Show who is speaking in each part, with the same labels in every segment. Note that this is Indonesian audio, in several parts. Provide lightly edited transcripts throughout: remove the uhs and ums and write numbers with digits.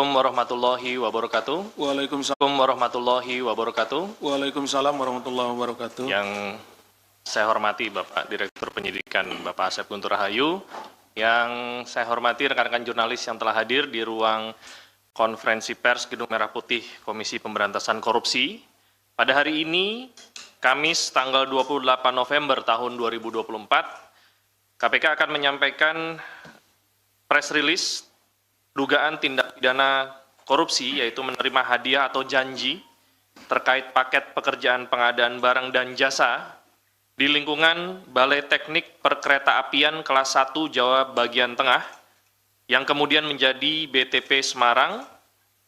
Speaker 1: Assalamualaikum warahmatullahi wabarakatuh.
Speaker 2: Waalaikumsalam. Waalaikumsalam warahmatullahi wabarakatuh.
Speaker 1: Yang saya hormati Bapak Direktur Penyidikan Bapak Asep Guntur Rahayu, yang saya hormati rekan-rekan jurnalis yang telah hadir di ruang konferensi pers Gedung Merah Putih Komisi Pemberantasan Korupsi. Pada hari ini, Kamis tanggal 28 November tahun 2024, KPK akan menyampaikan press release dugaan tindak pidana korupsi, yaitu menerima hadiah atau janji terkait paket pekerjaan pengadaan barang dan jasa di lingkungan Balai Teknik Perkeretaapian kelas 1 Jawa bagian tengah, yang kemudian menjadi BTP Semarang,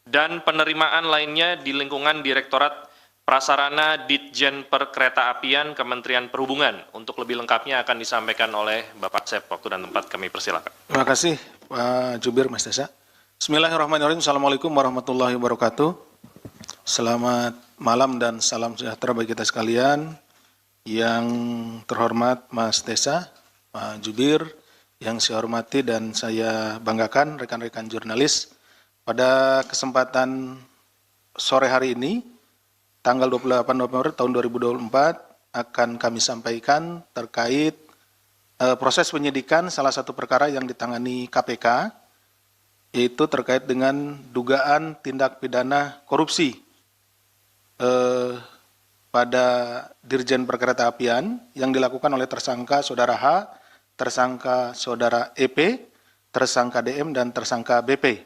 Speaker 1: dan penerimaan lainnya di lingkungan Direktorat Prasarana Ditjen Perkeretaapian Kementerian Perhubungan. Untuk lebih lengkapnya akan disampaikan oleh Bapak Asep. Waktu dan tempat kami persilakan.
Speaker 2: Terima kasih Pak Jubir, Mas Desa. Bismillahirrahmanirrahim. Assalamualaikum warahmatullahi wabarakatuh. Selamat malam dan salam sejahtera bagi kita sekalian. Yang terhormat Mas Desa, Pak Jubir, yang saya hormati dan saya banggakan rekan-rekan jurnalis. Pada kesempatan sore hari ini, tanggal 28 November tahun 2024, akan kami sampaikan terkait proses penyidikan salah satu perkara yang ditangani KPK, yaitu terkait dengan dugaan tindak pidana korupsi pada Dirjen Perkeretaapian yang dilakukan oleh tersangka Saudara H, tersangka Saudara EP, tersangka DM, dan tersangka BP.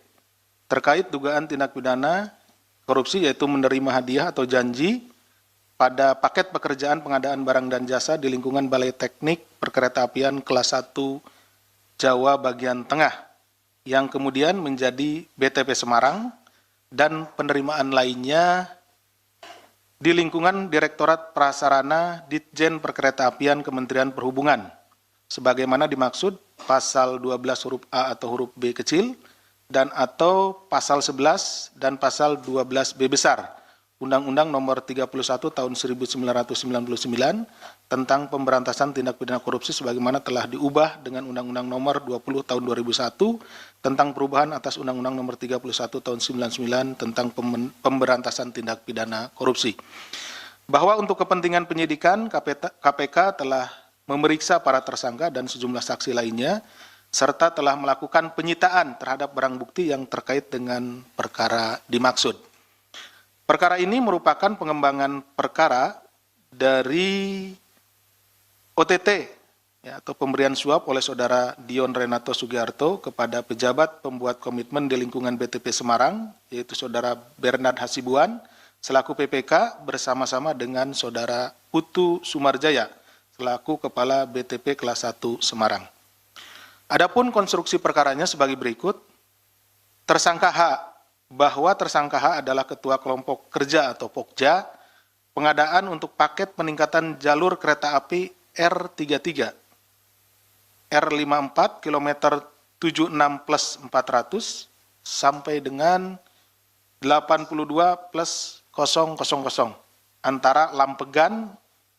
Speaker 2: Terkait dugaan tindak pidana korupsi, yaitu menerima hadiah atau janji pada paket pekerjaan pengadaan barang dan jasa di lingkungan Balai Teknik Perkeretaapian kelas 1 Jawa bagian tengah, yang kemudian menjadi BTP Semarang, dan penerimaan lainnya di lingkungan Direktorat Prasarana Ditjen Perkeretaapian Kementerian Perhubungan, sebagaimana dimaksud pasal 12 huruf A atau huruf B kecil, dan atau pasal 11 dan pasal 12B besar Undang-Undang Nomor 31 Tahun 1999 tentang pemberantasan tindak pidana korupsi, sebagaimana telah diubah dengan Undang-Undang Nomor 20 Tahun 2001 tentang perubahan atas Undang-Undang Nomor 31 Tahun 1999 tentang pemberantasan tindak pidana korupsi. Bahwa untuk kepentingan penyidikan, KPK telah memeriksa para tersangka dan sejumlah saksi lainnya, serta telah melakukan penyitaan terhadap barang bukti yang terkait dengan perkara dimaksud. Perkara ini merupakan pengembangan perkara dari OTT, ya, atau pemberian suap oleh Saudara Dion Renato Sugiarto kepada pejabat pembuat komitmen di lingkungan BTP Semarang, yaitu Saudara Bernard Hasibuan, selaku PPK, bersama-sama dengan Saudara Putu Sumarjaya, selaku Kepala BTP kelas 1 Semarang. Adapun konstruksi perkaranya sebagai berikut. Tersangka H, bahwa tersangka H adalah Ketua Kelompok Kerja atau Pokja, pengadaan untuk paket peningkatan jalur kereta api R33, R54 kilometer 76 plus 400 sampai dengan 82 plus 000 antara Lampegan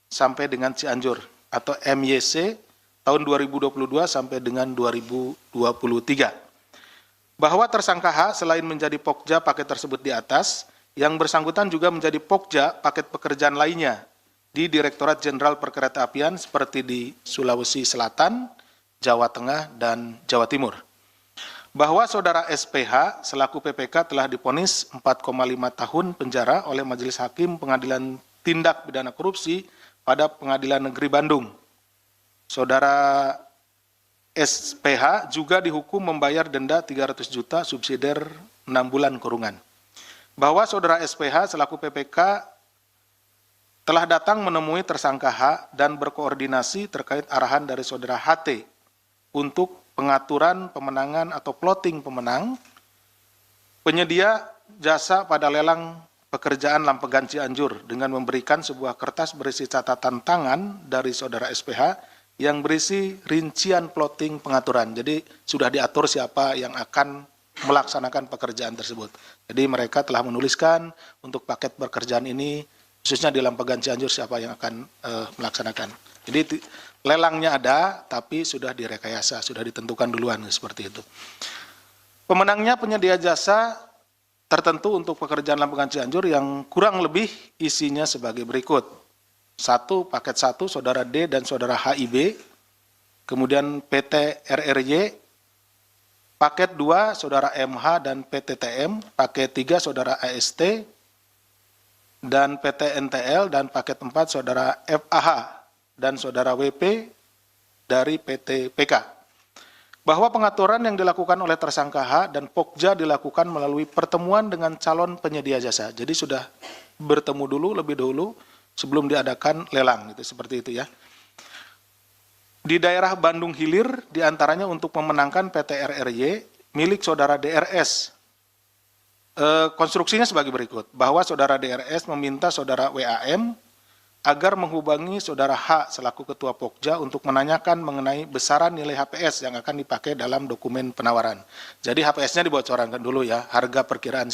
Speaker 2: sampai dengan Cianjur, atau MYC tahun 2022 sampai dengan 2023. Bahwa tersangka H selain menjadi Pokja paket tersebut di atas, yang bersangkutan juga menjadi Pokja paket pekerjaan lainnya di Direktorat Jenderal Perkeretaapian seperti di Sulawesi Selatan, Jawa Tengah, dan Jawa Timur. Bahwa Saudara SPH selaku PPK telah divonis 4,5 tahun penjara oleh Majelis Hakim Pengadilan Tindak Pidana Korupsi pada Pengadilan Negeri Bandung. Saudara SPH juga dihukum membayar denda 300 juta subsidiar 6 bulan kurungan. Bahwa Saudara SPH selaku PPK telah datang menemui tersangka H dan berkoordinasi terkait arahan dari Saudara HT untuk pengaturan pemenangan atau plotting pemenang, penyedia jasa pada lelang pekerjaan Lampegan Cianjur dengan memberikan sebuah kertas berisi catatan tangan dari Saudara SPH yang berisi rincian plotting pengaturan. Jadi sudah diatur siapa yang akan melaksanakan pekerjaan tersebut. Jadi mereka telah menuliskan untuk paket pekerjaan ini, khususnya di Lampegan Cianjur, siapa yang akan melaksanakan. Jadi lelangnya ada, tapi sudah direkayasa, sudah ditentukan duluan, seperti itu. Pemenangnya penyedia jasa tertentu untuk pekerjaan Lampungan Cianjur yang kurang lebih isinya sebagai berikut. 1, paket 1, saudara D dan saudara HIB, kemudian PT RRY, paket 2, saudara MH dan PT TM, paket 3, saudara AST, dan PT NTL, dan paket 4, saudara FAH, dan saudara WP dari PT PK. Bahwa pengaturan yang dilakukan oleh tersangka H dan Pokja dilakukan melalui pertemuan dengan calon penyedia jasa. Jadi sudah bertemu dulu lebih dahulu sebelum diadakan lelang, gitu, seperti itu ya. Di daerah Bandung Hilir, diantaranya untuk memenangkan PT RRY milik saudara DRS. Konstruksinya sebagai berikut, bahwa saudara DRS meminta saudara WAM agar menghubungi saudara H selaku ketua Pokja untuk menanyakan mengenai besaran nilai HPS yang akan dipakai dalam dokumen penawaran. Jadi HPS-nya dibocorkan dulu ya, harga perkiraan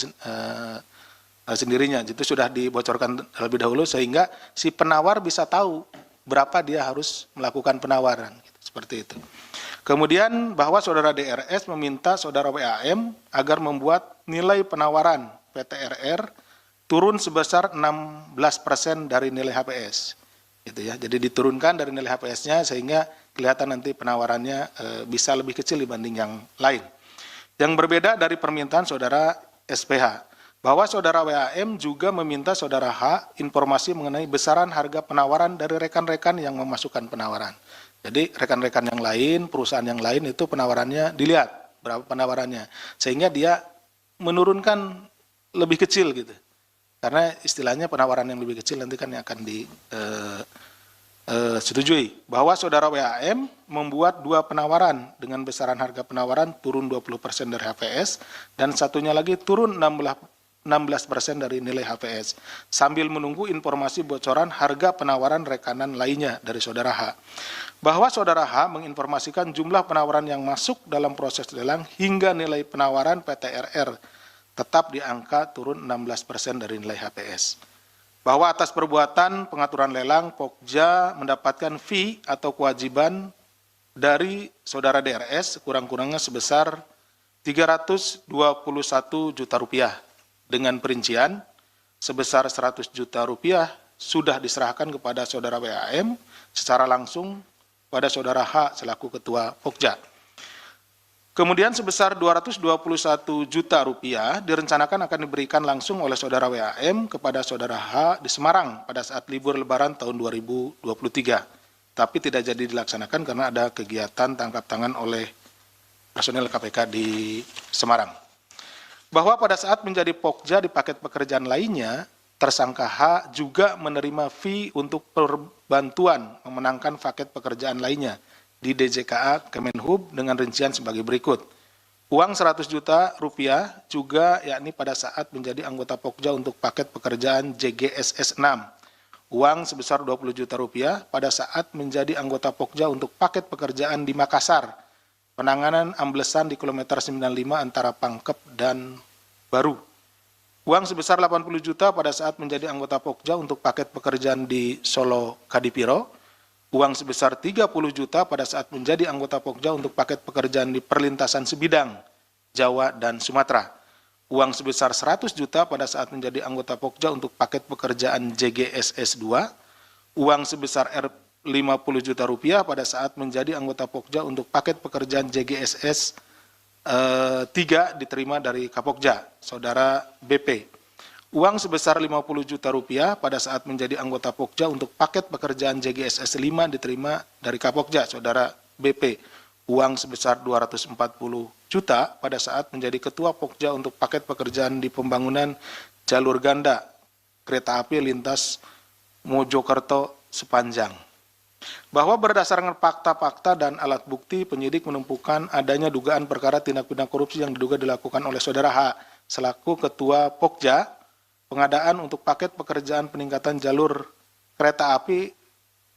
Speaker 2: sendirinya, itu sudah dibocorkan terlebih dahulu sehingga si penawar bisa tahu berapa dia harus melakukan penawaran, gitu, seperti itu. Kemudian bahwa saudara DRS meminta saudara WAM agar membuat nilai penawaran PT RR turun sebesar 16% dari nilai HPS, gitu ya. Jadi diturunkan dari nilai HPS-nya sehingga kelihatan nanti penawarannya bisa lebih kecil dibanding yang lain. Yang berbeda dari permintaan saudara SPH, bahwa saudara WAM juga meminta saudara H informasi mengenai besaran harga penawaran dari rekan-rekan yang memasukkan penawaran. Jadi rekan-rekan yang lain, perusahaan yang lain itu penawarannya dilihat berapa penawarannya, sehingga dia menurunkan lebih kecil gitu. Karena istilahnya penawaran yang lebih kecil nanti kan yang akan disetujui. Bahwa saudara WAM membuat 2 penawaran dengan besaran harga penawaran turun 20% dari HPS dan satunya lagi turun 16% dari nilai HPS sambil menunggu informasi bocoran harga penawaran rekanan lainnya dari saudara H. Bahwa saudara H menginformasikan jumlah penawaran yang masuk dalam proses lelang hingga nilai penawaran PT RR tetap di angka turun 16% dari nilai HPS. Bahwa atas perbuatan pengaturan lelang, Pokja mendapatkan fee atau kewajiban dari saudara DRS kurang-kurangnya sebesar 321 juta rupiah dengan perincian sebesar 100 juta rupiah sudah diserahkan kepada saudara WAM secara langsung pada saudara H selaku ketua Pokja. Kemudian sebesar 221 juta rupiah direncanakan akan diberikan langsung oleh saudara WAM kepada saudara H di Semarang pada saat libur lebaran tahun 2023. Tapi tidak jadi dilaksanakan karena ada kegiatan tangkap tangan oleh personel KPK di Semarang. Bahwa pada saat menjadi Pokja di paket pekerjaan lainnya, tersangka H juga menerima fee untuk perbantuan memenangkan paket pekerjaan lainnya di DJKA Kemenhub dengan rincian sebagai berikut. Uang 100 juta rupiah juga yakni pada saat menjadi anggota Pokja untuk paket pekerjaan JGSS 6. Uang sebesar 20 juta rupiah pada saat menjadi anggota Pokja untuk paket pekerjaan di Makassar. Penanganan amblesan di kilometer 95 antara Pangkep dan Baru. Uang sebesar 80 juta pada saat menjadi anggota Pokja untuk paket pekerjaan di Solo Kadipiro. Uang sebesar 30 juta pada saat menjadi anggota Pokja untuk paket pekerjaan di perlintasan sebidang, Jawa dan Sumatera. Uang sebesar 100 juta pada saat menjadi anggota Pokja untuk paket pekerjaan JGSS 2. Uang sebesar 50 juta rupiah pada saat menjadi anggota Pokja untuk paket pekerjaan JGSS 3 diterima dari Kapokja, saudara BP. Uang sebesar 50 juta rupiah pada saat menjadi anggota Pokja untuk paket pekerjaan JGSS 5 diterima dari Kapokja, saudara BP. Uang sebesar 240 juta pada saat menjadi ketua Pokja untuk paket pekerjaan di pembangunan jalur ganda kereta api lintas Mojokerto sepanjang. Bahwa berdasarkan fakta-fakta dan alat bukti, penyidik menemukan adanya dugaan perkara tindak pidana korupsi yang diduga dilakukan oleh saudara H selaku ketua Pokja, pengadaan untuk paket pekerjaan peningkatan jalur kereta api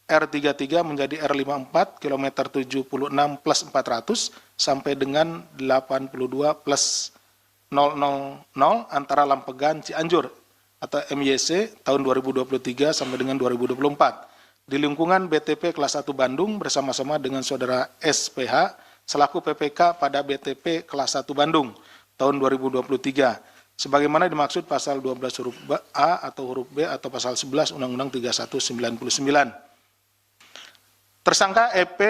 Speaker 2: R33 menjadi R54 kilometer 76 plus 400 sampai dengan 82 plus 000 antara Lampegan Cianjur atau MYC tahun 2023 sampai dengan 2024 di lingkungan BTP kelas 1 Bandung bersama-sama dengan saudara SPH selaku PPK pada BTP kelas 1 Bandung tahun 2023 sebagaimana dimaksud pasal 12 huruf A atau huruf B atau pasal 11 Undang-Undang 3199. Tersangka EP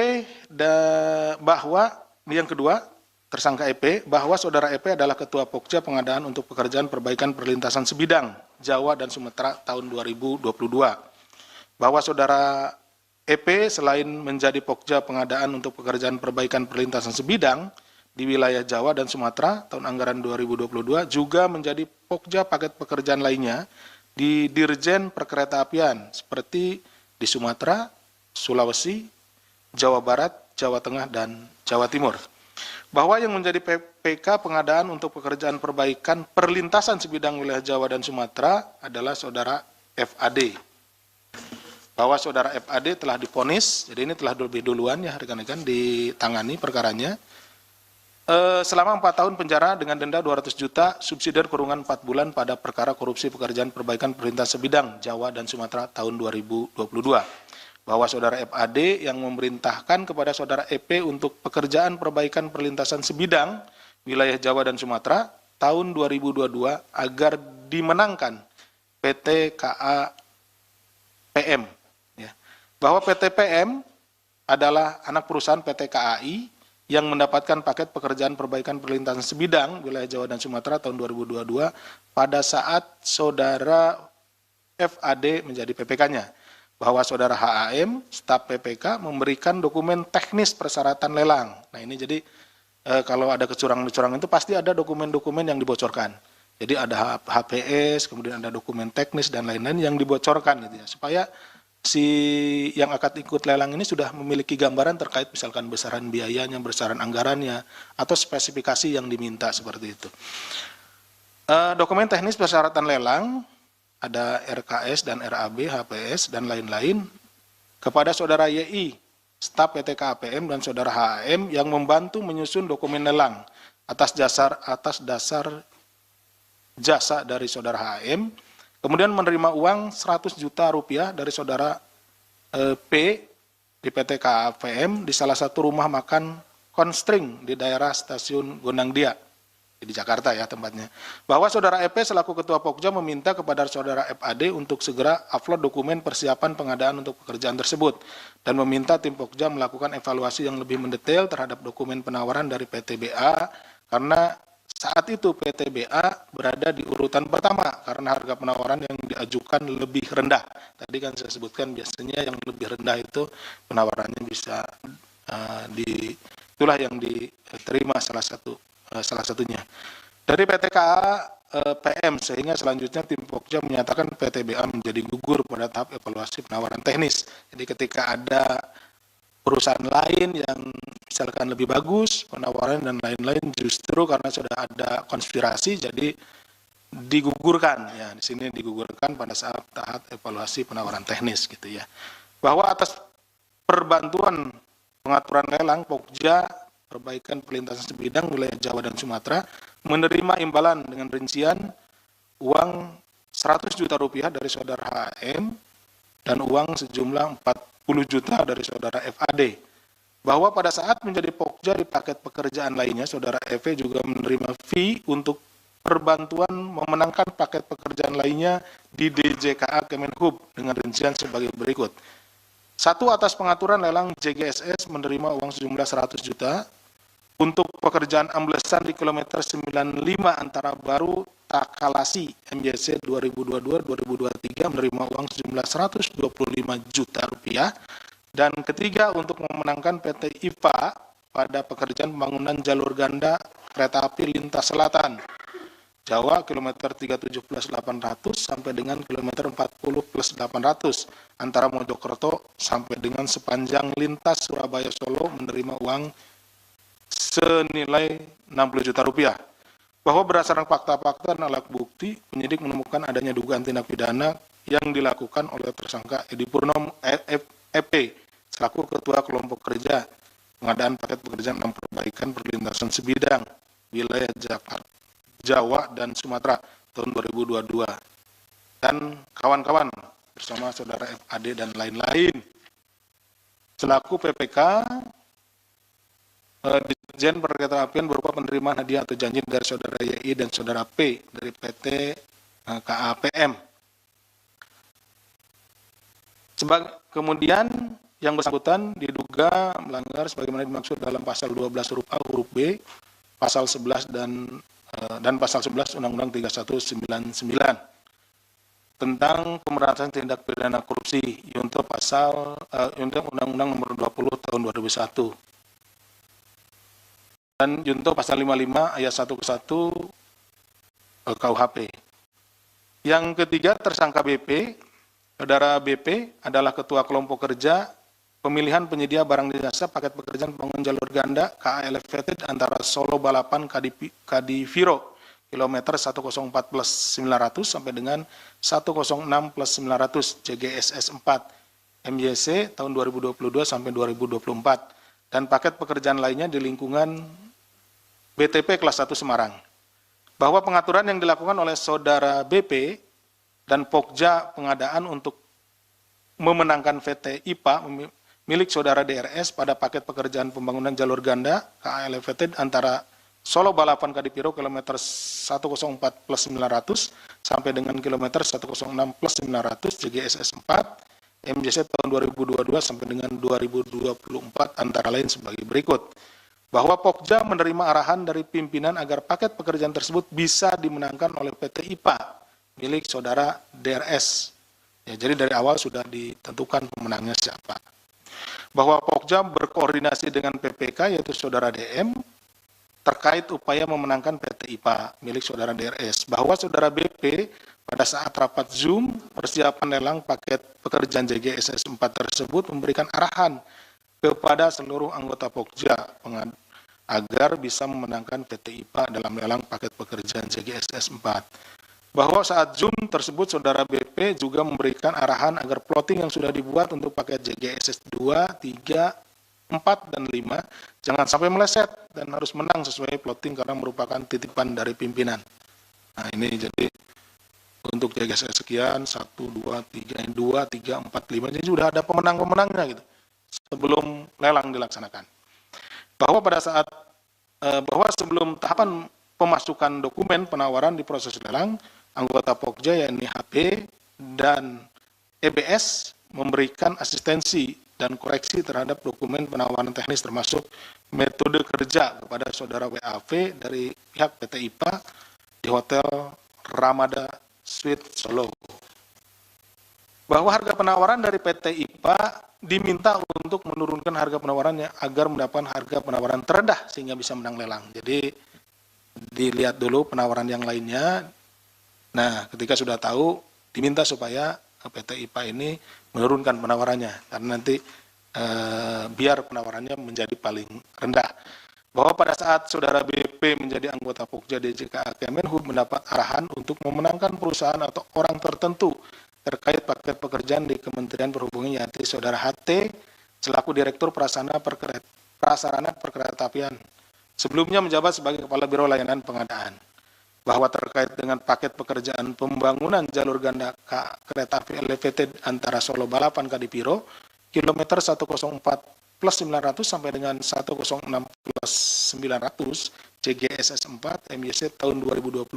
Speaker 2: bahwa yang kedua, tersangka EP bahwa saudara EP adalah Ketua Pokja Pengadaan untuk Pekerjaan Perbaikan Perlintasan Sebidang Jawa dan Sumatera tahun 2022. Bahwa saudara EP selain menjadi Pokja Pengadaan untuk Pekerjaan Perbaikan Perlintasan Sebidang di wilayah Jawa dan Sumatera tahun anggaran 2022 juga menjadi Pokja paket pekerjaan lainnya di Dirjen Perkeretaapian seperti di Sumatera, Sulawesi, Jawa Barat, Jawa Tengah, dan Jawa Timur. Bahwa yang menjadi PPK pengadaan untuk pekerjaan perbaikan perlintasan sebidang wilayah Jawa dan Sumatera adalah saudara FAD. Bahwa saudara FAD telah divonis, jadi ini telah lebih duluan ya rekan-rekan ditangani perkaranya, selama 4 tahun penjara dengan denda 200 juta, subsidiar kurungan 4 bulan pada perkara korupsi pekerjaan perbaikan perlintasan sebidang Jawa dan Sumatera tahun 2022. Bahwa saudara FAD yang memerintahkan kepada saudara EP untuk pekerjaan perbaikan perlintasan sebidang wilayah Jawa dan Sumatera tahun 2022 agar dimenangkan PT KA PM. Ya. Bahwa PT PM adalah anak perusahaan PT KAI yang mendapatkan paket pekerjaan perbaikan perlintasan sebidang wilayah Jawa dan Sumatera tahun 2022 pada saat saudara FAD menjadi PPK-nya. Bahwa saudara HAM, staf PPK, memberikan dokumen teknis persyaratan lelang. Nah ini jadi kalau ada kecurangan-kecurangan itu pasti ada dokumen-dokumen yang dibocorkan. Jadi ada HPS, kemudian ada dokumen teknis dan lain-lain yang dibocorkan gitu ya, supaya si yang akan ikut lelang ini sudah memiliki gambaran terkait misalkan besaran biayanya, besaran anggarannya, atau spesifikasi yang diminta seperti itu. Dokumen teknis persyaratan lelang, ada RKS dan RAB, HPS, dan lain-lain, kepada saudara YI, staf PT KAPM dan saudara HAM yang membantu menyusun dokumen lelang atas dasar jasa dari saudara HAM, kemudian menerima uang 100 juta rupiah dari saudara P di PT KAPM di salah satu rumah makan Konstring di daerah stasiun Gondangdia di Jakarta ya tempatnya. Bahwa saudara EP selaku Ketua Pokja meminta kepada saudara FAD untuk segera upload dokumen persiapan pengadaan untuk pekerjaan tersebut dan meminta tim Pokja melakukan evaluasi yang lebih mendetail terhadap dokumen penawaran dari PTBA karena saat itu PTBA berada di urutan pertama karena harga penawaran yang diajukan lebih rendah. Tadi kan saya sebutkan biasanya yang lebih rendah itu penawarannya bisa itulah yang diterima salah satunya. Dari PTKA PM sehingga selanjutnya tim Pokja menyatakan PTBA menjadi gugur pada tahap evaluasi penawaran teknis. Jadi ketika ada perusahaan lain yang misalkan lebih bagus penawaran dan lain-lain justru karena sudah ada konspirasi jadi digugurkan ya di sini digugurkan pada saat tahap evaluasi penawaran teknis gitu ya. Bahwa atas perbantuan pengaturan lelang Pokja perbaikan perlintasan sebidang wilayah Jawa dan Sumatera menerima imbalan dengan rincian uang 100 juta rupiah dari saudara HM dan uang sejumlah 40 juta dari saudara FAD. Bahwa pada saat menjadi Pokja di paket pekerjaan lainnya, saudara EV juga menerima fee untuk perbantuan memenangkan paket pekerjaan lainnya di DJKA Kemenhub dengan rincian sebagai berikut. 1. Atas pengaturan lelang JGSS menerima uang sejumlah 100 juta untuk pekerjaan amblesan di kilometer 95 antara Baru Takalasi MJC 2022-2023 menerima uang sejumlah 125 juta rupiah. Dan ketiga, untuk memenangkan PT IPA pada pekerjaan pembangunan jalur ganda kereta api lintas selatan Jawa kilometer 37 plus 800 sampai dengan kilometer 40 plus 800 antara Mojokerto sampai dengan sepanjang lintas Surabaya Solo menerima uang senilai 60 juta rupiah. Bahwa berdasarkan fakta-fakta dan alat bukti, penyidik menemukan adanya dugaan tindak pidana yang dilakukan oleh tersangka Edi Purnomo EP selaku Ketua Kelompok Kerja Pengadaan Paket Pekerjaan dan Perbaikan Perlintasan Sebidang Wilayah Jawa dan Sumatera tahun 2022 dan kawan-kawan bersama saudara FAD dan lain-lain selaku PPK Dirjen Perkeretaapian berupa penerimaan hadiah atau janji dari saudara YI dan saudara P dari PT KAPM. Kemudian yang bersangkutan diduga melanggar sebagaimana dimaksud dalam pasal 12 huruf A huruf B, pasal 11 dan pasal 11 Undang-Undang 3199 tentang pemberantasan tindak pidana korupsi untuk Undang-Undang Nomor 20 Tahun 2001 dan junto pasal 55 ayat 1 ke 1 KUHP. Yang ketiga, tersangka BP. Saudara BP adalah Ketua Kelompok Kerja Pemilihan Penyedia Barang dan Jasa Paket Pekerjaan Pembangunan Jalur Ganda KA Elevated antara Solo Balapan Kadiviro kilometer 104 plus 900 sampai dengan 106 plus 900 JGSS 4 MYC tahun 2022 sampai 2024 dan paket pekerjaan lainnya di lingkungan BTP kelas 1 Semarang. Bahwa pengaturan yang dilakukan oleh saudara BP dan Pokja pengadaan untuk memenangkan VT IPA milik saudara DRS pada paket pekerjaan pembangunan jalur ganda KA Elevated antara Solo Balapan Kadipiro kilometer 104 plus 900 sampai dengan kilometer 106 plus 900 JGSS 4 MJC tahun 2022 sampai dengan 2024 antara lain sebagai berikut. Bahwa Pokja menerima arahan dari pimpinan agar paket pekerjaan tersebut bisa dimenangkan oleh PT IPA milik saudara DRS. Ya, jadi dari awal sudah ditentukan pemenangnya siapa. Bahwa Pokja berkoordinasi dengan PPK yaitu saudara DM terkait upaya memenangkan PT IPA milik saudara DRS. Bahwa saudara BP pada saat rapat Zoom persiapan lelang paket pekerjaan JGSS 4 tersebut memberikan arahan kepada seluruh anggota Pokja agar bisa memenangkan PT IPA dalam lelang paket pekerjaan JGSS 4. Bahwa saat Zoom tersebut saudara BP juga memberikan arahan agar plotting yang sudah dibuat untuk paket JGSS 2, 3, 4, dan 5 jangan sampai meleset dan harus menang sesuai plotting karena merupakan titipan dari pimpinan. Nah ini jadi untuk JGSS sekian 1, 2, 3, 2, 3, 4, 5 jadi sudah ada pemenang-pemenangnya gitu sebelum lelang dilaksanakan. Bahwa pada saat sebelum tahapan pemasukan dokumen penawaran di proses lelang, anggota Pokja yakni HP dan EBS memberikan asistensi dan koreksi terhadap dokumen penawaran teknis termasuk metode kerja kepada saudara WAV dari pihak PT IPA di Hotel Ramada Suite Solo. Bahwa harga penawaran dari PT IPA diminta untuk menurunkan harga penawarannya agar mendapatkan harga penawaran terendah sehingga bisa menang lelang. Jadi dilihat dulu penawaran yang lainnya. Nah, ketika sudah tahu, diminta supaya PT IPA ini menurunkan penawarannya, karena nanti biar penawarannya menjadi paling rendah. Bahwa pada saat saudara BP menjadi anggota Pokja DJKA Kemenhub mendapat arahan untuk memenangkan perusahaan atau orang tertentu terkait paket pekerjaan di Kementerian Perhubungan yaitu saudara HT selaku Direktur Prasarana Perkeretaapian. Sebelumnya menjabat sebagai Kepala Biro Layanan Pengadaan. Bahwa terkait dengan paket pekerjaan pembangunan jalur ganda kereta api elevated antara Solo Balapan Kadipiro, kilometer 104 plus 900 sampai dengan 106 plus 900 JGSS 4 MYC tahun 2022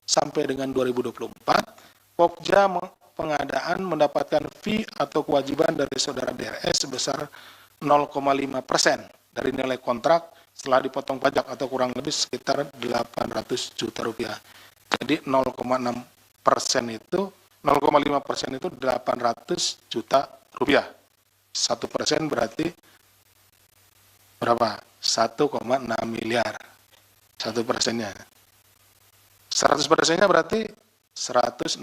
Speaker 2: sampai dengan 2024, Pokja pengadaan mendapatkan fee atau kewajiban dari saudara DRS sebesar 0,5% dari nilai kontrak setelah dipotong pajak atau kurang lebih sekitar 800 juta rupiah. Jadi 0,5% itu 800 juta rupiah. 1% berarti berapa? 1,6 miliar. 1%-nya. 100%-nya berarti 160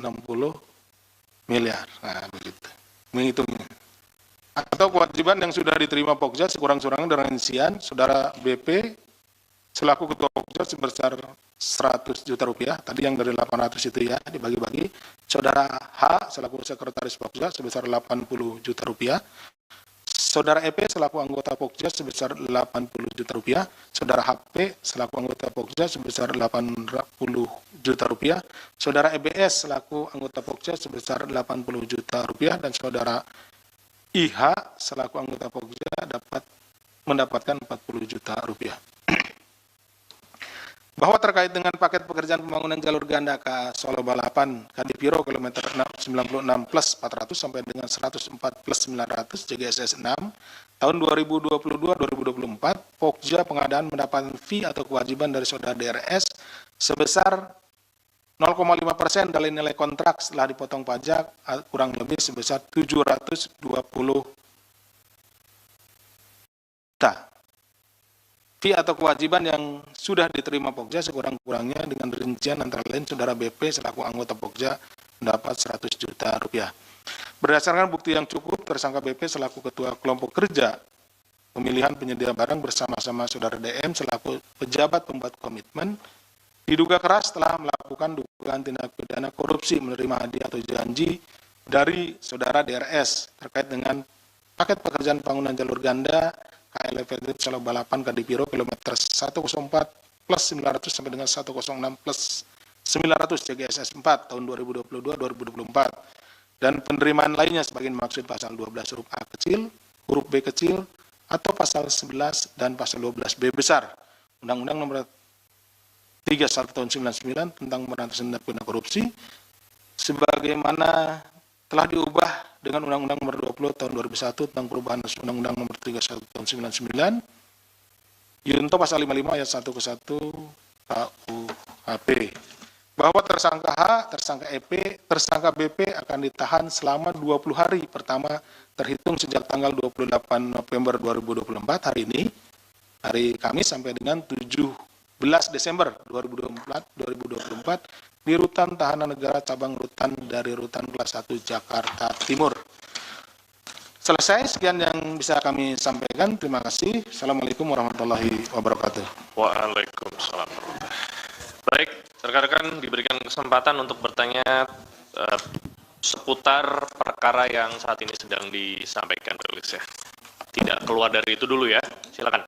Speaker 2: miliar. Nah, begitu. Menghitungnya. Atau kewajiban yang sudah diterima Pokja sekurang-kurangnya dengan rincian saudara BP selaku ketua Pokja sebesar 100 juta rupiah, tadi yang dari 800 itu ya dibagi-bagi, saudara H selaku sekretaris Pokja sebesar 80 juta rupiah, saudara EP selaku anggota Pokja sebesar 80 juta rupiah, saudara HP selaku anggota Pokja sebesar 80 juta rupiah, saudara EBS selaku anggota Pokja sebesar 80 juta rupiah, dan saudara IH selaku anggota Pokja dapat mendapatkan 40 juta rupiah. bahwa terkait dengan paket pekerjaan pembangunan jalur ganda KA Solo Balapan Kadipiro kilometer 96 plus 400 sampai dengan 104 plus 900 JGSS 6 tahun 2022-2024, Pokja pengadaan mendapatkan fee atau kewajiban dari saudara DRS sebesar 0,5% dari nilai kontrak setelah dipotong pajak kurang lebih sebesar 720 juta. Fee atau kewajiban yang sudah diterima Pokja sekurang-kurangnya dengan rincian antara lain saudara BP selaku anggota Pokja mendapat 100 juta rupiah. Berdasarkan bukti yang cukup, tersangka BP selaku ketua kelompok kerja pemilihan penyedia barang bersama-sama saudara DM selaku pejabat pembuat komitmen diduga keras telah melakukan dugaan tindak pidana korupsi menerima hadiah atau janji dari saudara DRS terkait dengan paket pekerjaan bangunan jalur ganda KLFD Solo Balapan Kadipiro kilometer 104 plus 900 sampai dengan 106 plus 900 JGSS 4 tahun 2022-2024 dan penerimaan lainnya sebagai maksud pasal 12 huruf A kecil, huruf B kecil atau pasal 11 dan pasal 12B besar Undang-Undang Nomor 31 tahun 99 tentang pemberantasan tindak pidana korupsi sebagaimana telah diubah dengan Undang-Undang Nomor 20 tahun 2001 tentang perubahan Undang-Undang Nomor 31 tahun 99 Yunto pasal 55 ayat 1 ke 1 KUHP bahwa tersangka H, tersangka EP, tersangka BP akan ditahan selama 20 hari pertama terhitung sejak tanggal 28 November 2024 hari ini, hari Kamis sampai dengan 17 Desember 2024 di Rutan Tahanan Negara Cabang Rutan dari Rutan Kelas 1 Jakarta Timur. Selesai, sekian yang bisa kami sampaikan. Terima kasih. Assalamualaikum warahmatullahi wabarakatuh.
Speaker 1: Waalaikumsalam. Baik, rekan-rekan diberikan kesempatan untuk bertanya seputar perkara yang saat ini sedang disampaikan, Rilis ya. Tidak keluar dari itu dulu ya. Silakan.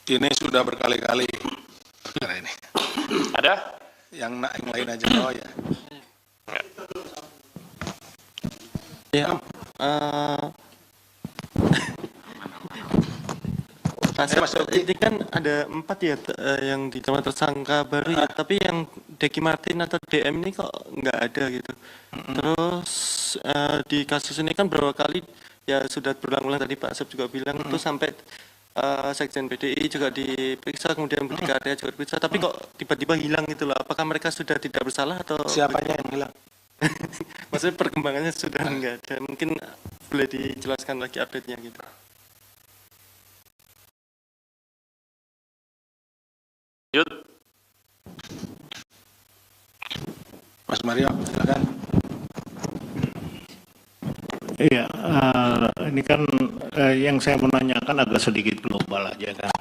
Speaker 2: Ini sudah berkali-kali. Ini.
Speaker 1: Ada?
Speaker 2: Yang lain aja oh ya.
Speaker 3: Ya, ini kan ada 4 ya yang ditambah tersangka baru ya, tapi yang Deki Martin atau DM ini kok nggak ada gitu. Terus di kasus ini kan beberapa kali ya sudah berulang-ulang tadi Pak Asep juga bilang itu sampai Sekjen PDI juga diperiksa, kemudian Berdikari juga diperiksa, tapi kok tiba-tiba hilang gitu loh. Apakah mereka sudah tidak bersalah atau
Speaker 2: Siapanya yang hilang?
Speaker 3: maksudnya perkembangannya sudah enggak ada, mungkin boleh dijelaskan lagi update-nya gitu.
Speaker 1: Yud.
Speaker 2: Mas Mario, silakan.
Speaker 4: Iya, ini kan yang saya menanyakan agak sedikit global aja kan.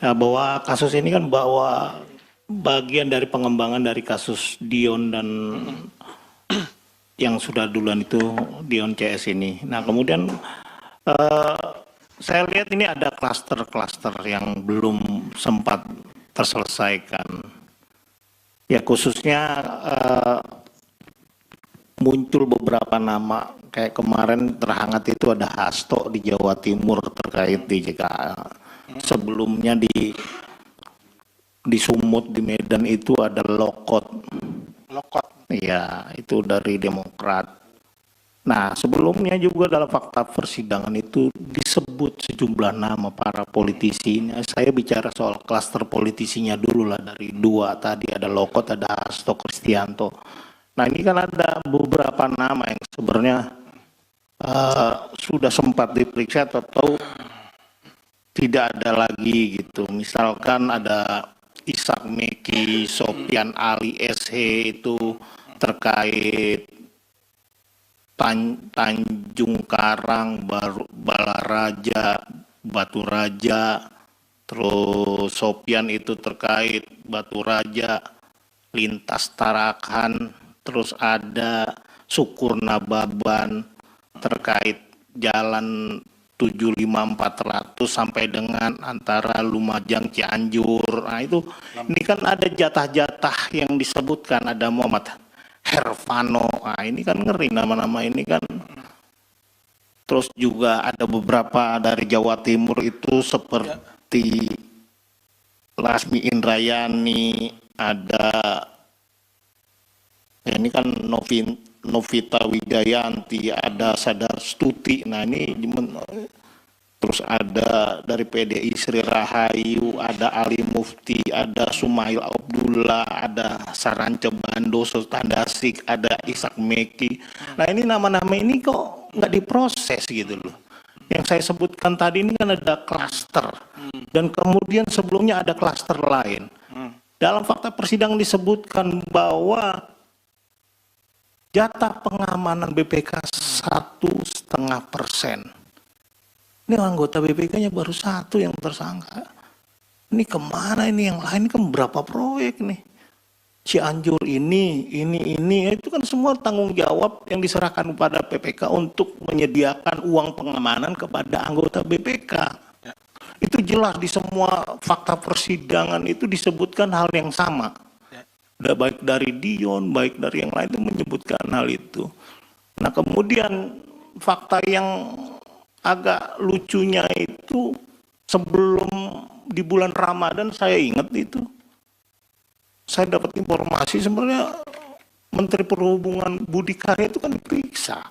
Speaker 4: Nah, bahwa kasus ini kan bahwa bagian dari pengembangan dari kasus Dion dan yang sudah duluan itu Dion CS ini. Nah kemudian saya lihat ini ada klaster-klaster yang belum sempat terselesaikan. Ya khususnya muncul beberapa nama kayak kemarin terhangat itu ada Hasto di Jawa Timur terkait di JKA. Sebelumnya di Sumut di Medan itu ada Lokot. Iya, itu dari Demokrat. Nah, sebelumnya juga dalam fakta persidangan itu disebut sejumlah nama para politisi. Nah, saya bicara soal klaster politisinya dulu lah, dari 2 tadi ada Lokot, ada Hasto Kristianto. Nah, ini kan ada beberapa nama yang sebenarnya sudah sempat diperiksa atau tidak ada lagi gitu. Misalkan ada Ishak Meki, Sofian Ali SH itu terkait Tanjung Karang, Balaraja, Batu Raja, terus Sofian itu terkait Batu Raja, Lintas Tarakan, terus ada Syukur Nababan terkait jalan 75400 sampai dengan antara Lumajang Cianjur. Nah itu ini kan ada jatah-jatah yang disebutkan, ada Muhammad Hervano. Nah ini kan ngeri nama-nama ini kan. Terus juga ada beberapa dari Jawa Timur itu seperti seperti Lasmi Indrayani, ada ini kan Novita Wijayanti, ada Sadar Stuti. Nah ini terus ada dari PDI Sri Rahayu, ada Ali Mufti, ada Sumail Abdullah, ada Sarance Bando, Sultan Dasik, ada Ishak Meki. Nah ini nama-nama ini kok nggak diproses gitu loh. Yang saya sebutkan tadi ini kan ada klaster, dan kemudian sebelumnya ada klaster lain. Dalam fakta persidangan disebutkan bahwa jatah pengamanan BPK 1,5%. Ini anggota BPK-nya baru 1 yang tersangka. Ini kemana ini, yang lain kan berapa proyek nih? Cianjur ini, itu kan semua tanggung jawab yang diserahkan kepada BPK untuk menyediakan uang pengamanan kepada anggota BPK. Ya. Itu jelas di semua fakta persidangan itu disebutkan hal yang sama. Ya. Baik dari Dion, baik dari yang lain itu menyebutkan hal itu. Nah kemudian fakta yang agak lucunya itu sebelum di bulan Ramadan saya ingat itu. Saya dapat informasi sebenarnya Menteri Perhubungan Budi Karya itu kan diperiksa.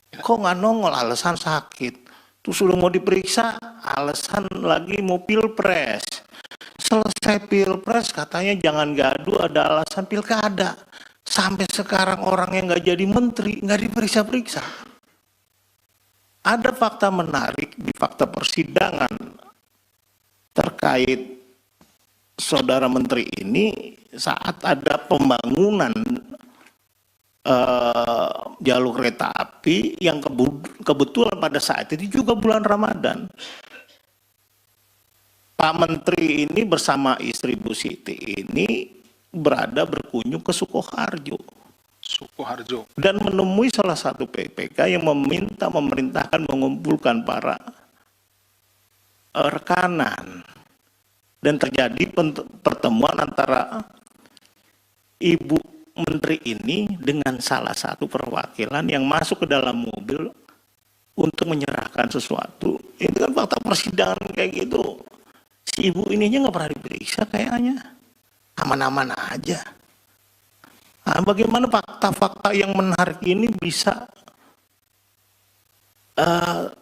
Speaker 4: Kok nggak nongol, alasan sakit. Terus sudah mau diperiksa, alasan lagi mau pilpres. Selesai pilpres katanya jangan gaduh, ada alasan pilkada. Sampai sekarang orang yang nggak jadi menteri nggak diperiksa-periksa. Ada fakta menarik di fakta persidangan terkait saudara menteri ini saat ada pembangunan jalur kereta api yang kebetulan pada saat itu juga bulan Ramadan. Pak Menteri ini bersama istri Bu Siti ini berkunjung ke Sukoharjo. Dan menemui salah satu PPK yang memerintahkan mengumpulkan para rekanan. Dan terjadi pertemuan antara Ibu Menteri ini dengan salah satu perwakilan yang masuk ke dalam mobil untuk menyerahkan sesuatu. Itu kan fakta persidangan kayak gitu. Si ibu ininya nggak pernah diperiksa kayaknya. Aman-aman aja. Nah, bagaimana fakta-fakta yang menarik ini bisa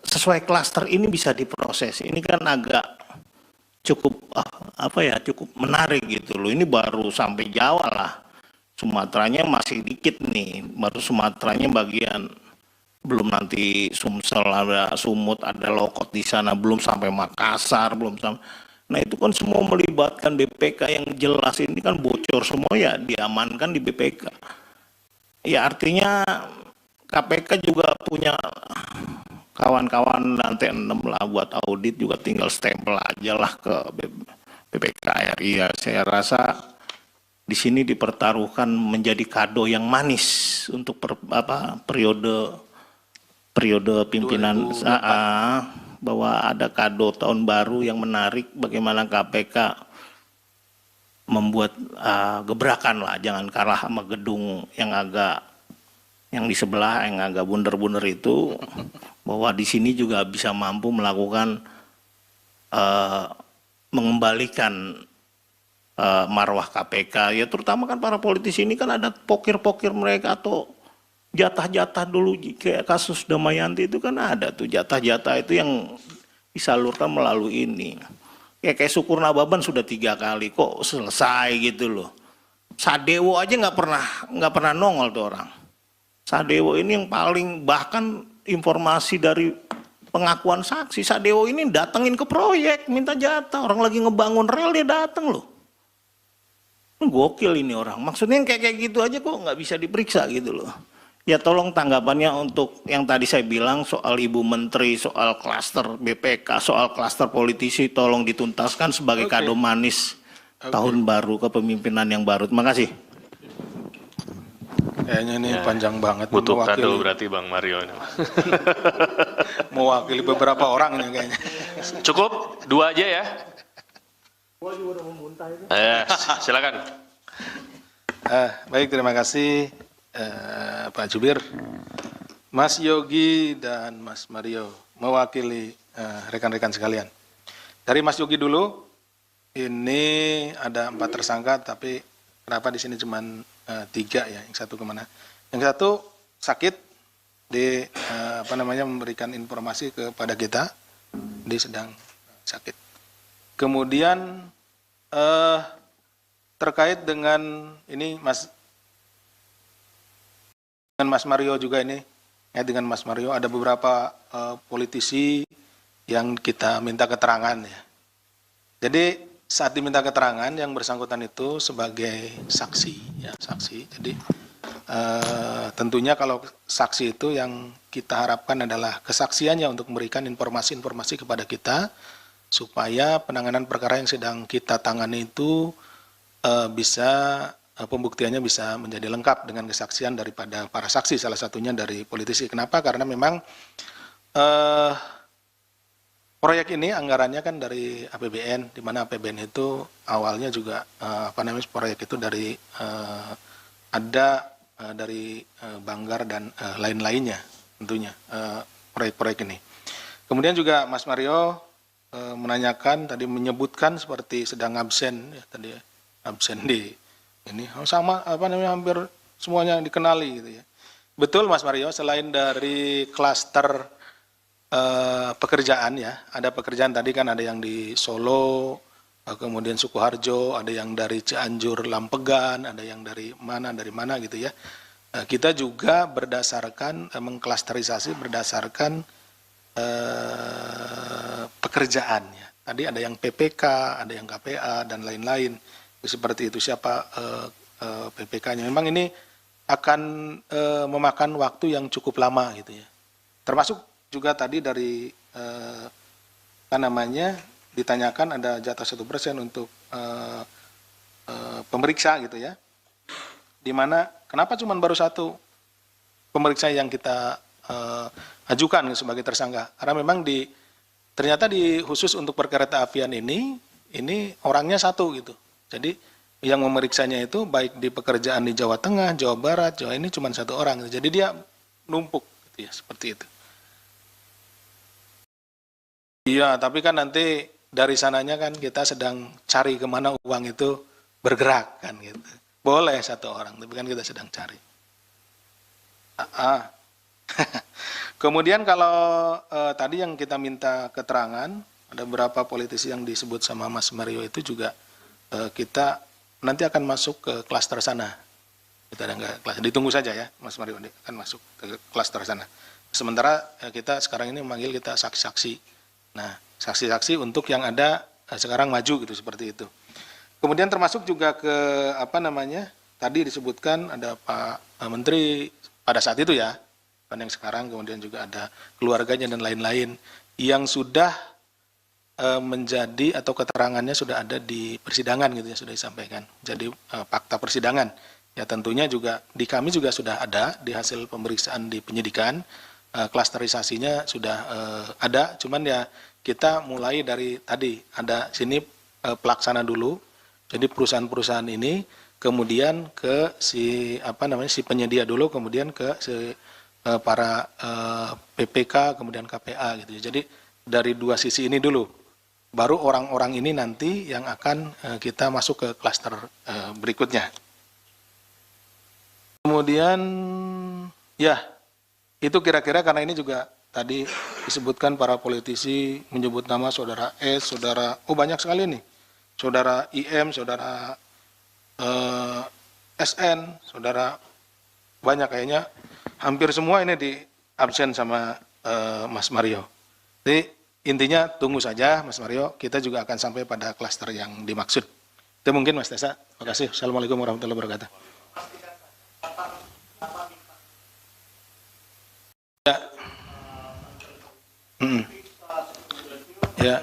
Speaker 4: sesuai klaster ini bisa diproses? Ini kan agak cukup cukup menarik gitu loh. Ini baru sampai Jawa lah. Sumateranya masih dikit nih. Baru Sumateranya bagian, belum nanti Sumsel, ada Sumut, ada Lokot di sana, belum sampai Makassar, belum sampai. Nah itu kan semua melibatkan BPK yang jelas, ini kan bocor semua ya diamankan di BPK. Ya artinya KPK juga punya kawan-kawan nanti 6 lah buat audit, juga tinggal stempel aja lah ke BPK RI. Ya saya rasa di sini dipertaruhkan menjadi kado yang manis untuk periode pimpinan bahwa ada kado tahun baru yang menarik, bagaimana KPK membuat gebrakan lah, jangan kalah sama gedung yang di sebelah yang agak bunder-bunder itu, bahwa di sini juga bisa mampu melakukan mengembalikan marwah KPK. Ya terutama kan para politisi ini kan ada pokir-pokir mereka atau jatah-jatah dulu, kayak kasus Damayanti itu kan ada tuh jatah-jatah itu yang disalurkan melalui ini. Kayak Syukur Nababan sudah 3 kali kok selesai gitu loh. Sadewo aja nggak pernah nongol tuh orang. Sadewo ini yang paling, bahkan informasi dari pengakuan saksi, Sadewo ini datengin ke proyek minta jatah, orang lagi ngebangun rel dia dateng loh. Gokil ini orang. Maksudnya kayak gitu aja kok nggak bisa diperiksa gitu loh. Ya tolong tanggapannya untuk yang tadi saya bilang soal Ibu Menteri, soal klaster BPK, soal klaster politisi, tolong dituntaskan sebagai kado manis tahun baru kepemimpinan yang baru. Terima kasih.
Speaker 2: Kayaknya ini panjang banget.
Speaker 1: Butuh kado berarti Bang Mario ini.
Speaker 2: Mewakili beberapa orang ini kayaknya.
Speaker 1: Cukup 2 aja ya. Silakan.
Speaker 2: Baik, terima kasih. Pak Jubir, Mas Yogi dan Mas Mario mewakili rekan-rekan sekalian. Dari Mas Yogi dulu, ini ada 4 tersangka, tapi kenapa di sini cuma 3 ya? Yang satu kemana? Yang satu sakit, memberikan informasi kepada kita, dia sedang sakit. Kemudian terkait dengan ini dengan Mas Mario juga ini, ya dengan Mas Mario ada beberapa politisi yang kita minta keterangan ya. Jadi saat diminta keterangan yang bersangkutan itu sebagai saksi ya, saksi. Jadi tentunya kalau saksi itu yang kita harapkan adalah kesaksiannya untuk memberikan informasi-informasi kepada kita supaya penanganan perkara yang sedang kita tangani itu pembuktiannya bisa menjadi lengkap dengan kesaksian daripada para saksi, salah satunya dari politisi. Kenapa? Karena memang proyek ini anggarannya kan dari APBN, di mana APBN itu awalnya juga proyek itu dari dari Banggar dan lain-lainnya tentunya proyek-proyek ini. Kemudian juga Mas Mario menanyakan tadi, menyebutkan seperti sedang absen ya tadi ya, absen di ini sama hampir semuanya dikenali gitu ya. Betul Mas Mario, selain dari klaster pekerjaan ya, ada pekerjaan tadi kan, ada yang di Solo, kemudian Sukoharjo, ada yang dari Cianjur, Lampegan, ada yang dari mana gitu ya. Kita juga berdasarkan mengklasterisasi berdasarkan pekerjaannya. Tadi ada yang PPK, ada yang KPA dan lain-lain. Seperti itu, siapa PPK-nya. Memang ini akan memakan waktu yang cukup lama gitu ya. Termasuk juga tadi dari ditanyakan ada jatah 1% untuk pemeriksa gitu ya. Dimana kenapa cuma baru 1 pemeriksa yang kita ajukan sebagai tersangka? Karena memang ternyata khusus untuk perkereta apian ini orangnya 1 gitu. Jadi yang memeriksanya itu baik di pekerjaan di Jawa Tengah, Jawa Barat, Jawa ini cuma 1 orang. Gitu. Jadi dia numpuk gitu ya, seperti itu. Iya, tapi kan nanti dari sananya kan kita sedang cari kemana uang itu bergerak kan gitu. Boleh 1 orang, tapi kan kita sedang cari. Kemudian kalau tadi yang kita minta keterangan, ada beberapa politisi yang disebut sama Mas Mario itu juga kita nanti akan masuk ke klaster sana. Kita ada nggak, ditunggu saja ya, Mas Mario akan masuk ke klaster sana. Sementara kita sekarang ini memanggil kita saksi-saksi. Nah, saksi-saksi untuk yang ada sekarang maju gitu, seperti itu. Kemudian termasuk juga ke tadi disebutkan ada Pak Menteri pada saat itu ya, kan yang sekarang, kemudian juga ada keluarganya dan lain-lain yang sudah menjadi atau keterangannya sudah ada di persidangan gitu ya, sudah disampaikan. Jadi fakta persidangan ya, tentunya juga di kami juga sudah ada di hasil pemeriksaan di penyidikan. Klasterisasinya sudah ada, cuman ya kita mulai dari tadi ada sini pelaksana dulu, jadi perusahaan-perusahaan ini kemudian ke si penyedia dulu, kemudian ke para PPK, kemudian KPA gitu. Jadi dari 2 sisi ini dulu, baru orang-orang ini nanti yang akan kita masuk ke klaster berikutnya. Kemudian ya itu kira-kira, karena ini juga tadi disebutkan para politisi menyebut nama saudara S, banyak sekali nih, saudara IM, saudara SN, saudara banyak, kayaknya hampir semua ini di absen sama Mas Mario. Jadi intinya tunggu saja Mas Mario, kita juga akan sampai pada klaster yang dimaksud. Itu mungkin Mas Tessa. Terima kasih. Assalamualaikum warahmatullahi wabarakatuh. Ya.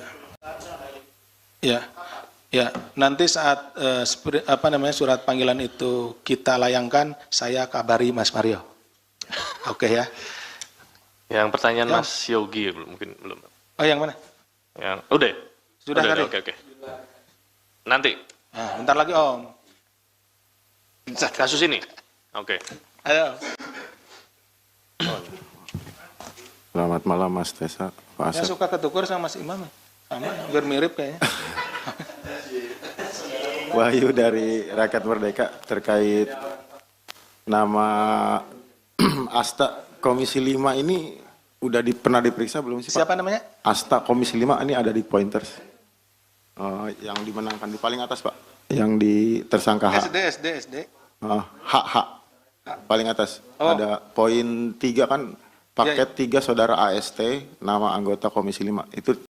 Speaker 2: Ya, nanti saat surat panggilan itu kita layangkan, saya kabari Mas Mario. Oke ya.
Speaker 1: Yang pertanyaan Mas Yogi mungkin belum.
Speaker 2: Oh, yang mana?
Speaker 1: Yang udah.
Speaker 2: Sudah tadi.
Speaker 1: Oke. Nanti.
Speaker 2: Nah, bentar lagi Om.
Speaker 1: Kasus ini. Oke.
Speaker 2: Ayo.
Speaker 5: Selamat malam Mas Tessa, Pak
Speaker 2: Saya
Speaker 5: Asep.
Speaker 2: suka ketukur sama Mas Imam. Sama, hampir mirip kayaknya.
Speaker 5: Wahyu dari Rakyat Merdeka terkait nama Asta Komisi 5 ini udah pernah diperiksa belum sih Pak?
Speaker 2: Siapa namanya?
Speaker 5: Asta Komisi 5 ini ada di pointers. Yang dimenangkan di paling atas Pak. Yang di tersangka H.
Speaker 2: SD.
Speaker 5: H. Paling atas.
Speaker 2: Oh.
Speaker 5: Ada poin 3 kan paket 3 saudara AST nama anggota Komisi 5. Itu